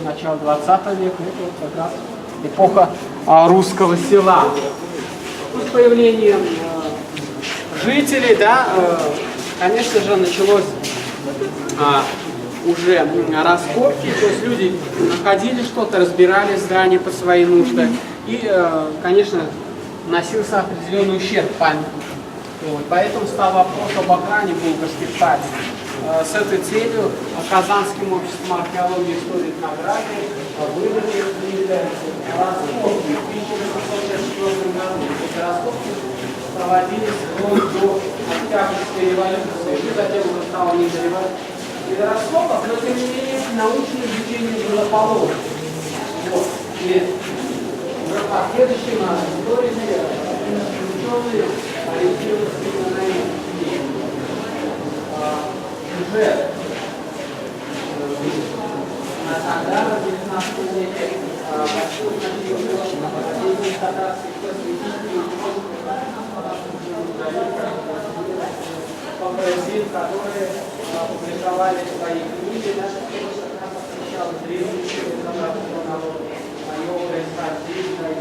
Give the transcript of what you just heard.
начала 20 века, это вот как раз эпоха русского села. С появлением жителей, да, конечно же, началось уже раскопки, то есть люди находили что-то, разбирали здания под свои нужды, и, конечно, носился определенный ущерб памятнику. Вот, поэтому стал вопрос об охране булгарских памятников. С этой целью Казанским обществом археологии и истории этнографии выдали раскопки в 1864 году. Эти раскопки проводились вплоть до Октябрьской революции, и затем уже стало не до раскопок, но тем не менее научное изучение было положено. Вот. И уже в последующем истории ученые ориентировались именно на эти идеи. Уже тогда, в 19 веке, большое значение было татарских просветителей, которые публиковали свои книги, даже кто-то как раз освещал древние народа, его происхождение,